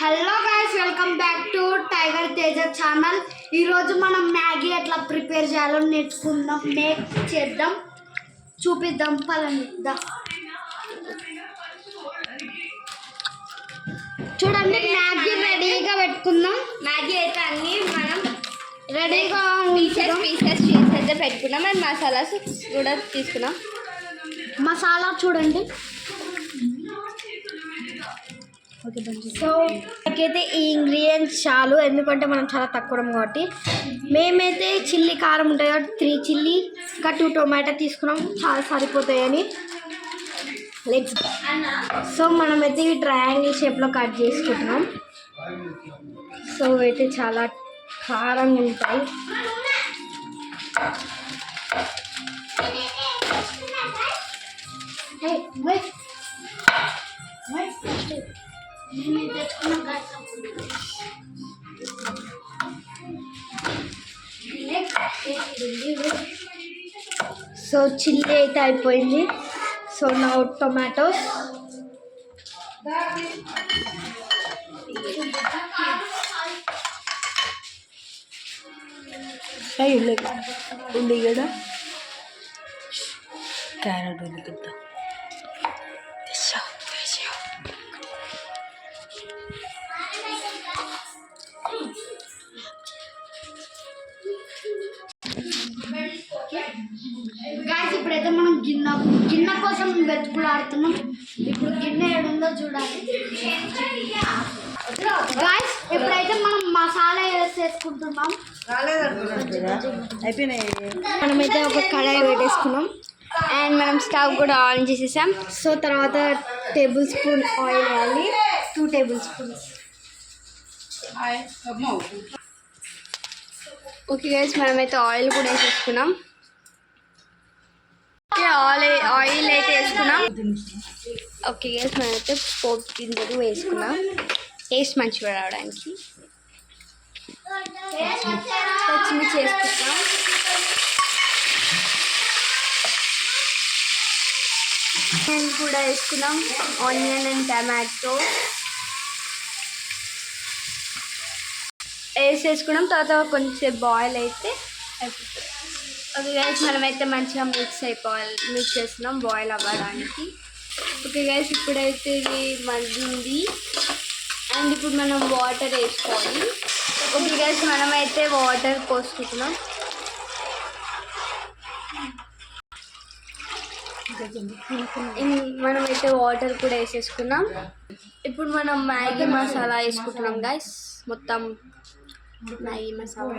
Hello guys, welcome back to tiger Teja channel. ఈరోజు మనం Maggi ఎట్లా ప్రిపేర్ చేయాలో నేర్చుకుందాం, చేద్దాం, చూపిద్దాం. పదండి. చూడండి, మ్యాగీ రెడీగా పెట్టుకుందాం. మ్యాగీ అయితే అన్నీ మనం రెడీగా పీసెస్ అయితే పెట్టుకున్నాం. అండ్ మసాలాస్ కూడా తీసుకున్నాం. మసాలా చూడండి. సో నాకైతే ఈ ఇంగ్రీడియంట్స్ చాలు, ఎందుకంటే మనం చాలా తక్కువ కాబట్టి. మేమైతే చిల్లీ కారం ఉంటుంది కాబట్టి 3 చిల్లీ ఇంకా 2 టొమాటో తీసుకున్నాం, చాలా సరిపోతాయని. లెట్స్ సో మనమైతే ఈ ట్రయాంగిల్ షేప్లో కట్ చేసుకుంటున్నాం. సో అయితే చాలా కారంగా ఉంటాయి. సో చిల్లీ అయితే అయిపోయింది. సో నా టొమాటోస్ ఉల్లిగడ్డ, క్యారెట్, ఉల్లిగడ్డ. గాయస్, ఇప్పుడైతే మనం గిన్నె కోసం వెతుకులాడుతున్నాం. ఇప్పుడు గిన్నె ఏడుందో చూడాలి. గాయస్, ఇప్పుడైతే మనం మసాలా వేసేసుకుంటున్నాం. మనమైతే ఒక కడాయి పెట్టేసుకున్నాం. అండ్ మనం స్టవ్ కూడా ఆన్ చేసేసాం. సో తర్వాత టేబుల్ స్పూన్ ఆయిల్ వేయాలి. 2 టేబుల్ స్పూన్స్. ఓకే గైస్, మనమైతే ఆయిల్ కూడా వేసేసుకున్నాం. ఆయిల్ అయితే వేసుకున్నాం. ఓకే గైస్, మనమైతే పోపు గింజలు వేసుకున్నాం టేస్ట్ మంచిగా రావడానికి. పచ్చిమిర్చి వేసుకుంటాం. కూడా వేసుకున్నాం. ఆనియన్ అండ్ టమాటో వేసేసుకున్నాం. తర్వాత కొంచెం బాయిల్ అయితే అయిపోతుంది. ఓకే గైస్, మనమైతే మంచిగా మిక్స్ చేస్తున్నాం బాయిల్ అవ్వడానికి. ఓకే గైస్, ఇప్పుడైతే ఇది మగ్గింది. అండ్ ఇప్పుడు మనం వాటర్ వేసుకోవాలి. ఓకే గైస్, మనమైతే వాటర్ పోసుకుంటున్నాం. మనమైతే వాటర్ కూడా వేసేసుకున్నాం. ఇప్పుడు మనం మ్యాగీ మసాలా వేసుకుంటున్నాం గైస్. మొత్తం మ్యాగీ మసాలా.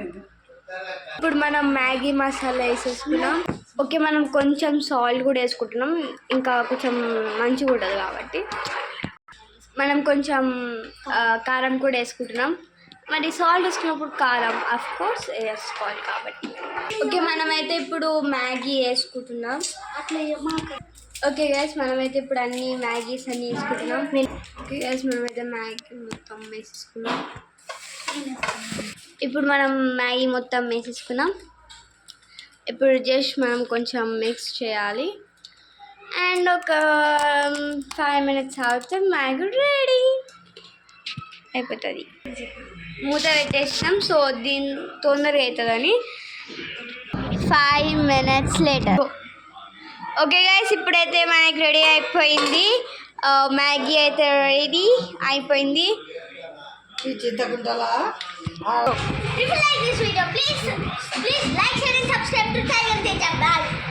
ఇప్పుడు మనం మ్యాగీ మసాలా వేసేసుకున్నాం. ఓకే, మనం కొంచెం సాల్ట్ కూడా వేసుకుంటున్నాం, ఇంకా కొంచెం మంచిగా ఉంటుంది కాబట్టి. మనం కొంచెం కారం కూడా వేసుకుంటున్నాం. మరి సాల్ట్ వేసుకున్నప్పుడు కారం అఫ్ కోర్స్ వేసుకోవాలి కాబట్టి. ఓకే, మనమైతే ఇప్పుడు మ్యాగీ వేసుకుంటున్నాం. ఓకే గైస్, మనమైతే ఇప్పుడు అన్ని మ్యాగీస్ అన్నీ వేసుకుంటున్నాం. ఓకే గైస్, మనమైతే మ్యాగీ మొత్తం వేసేసుకున్నాం. ఇప్పుడు మనం మ్యాగీ మొత్తం వేసేసుకున్నాం. ఇప్పుడు జస్ట్ మనం కొంచెం మిక్స్ చేయాలి. అండ్ ఒక 5 minutes ఆగితే మ్యాగీ రెడీ అయిపోతుంది. మూత పెట్టేసినాం. సో దీని తొందరగా అవుతుందని 5 minutes లేటర్. ఓకే గైస్, ఇప్పుడైతే మనకి రెడీ అయిపోయింది. మ్యాగీ అయితే రెడీ అయిపోయింది. If you like this video, please like, share and subscribe to Tiger Teja. Bye.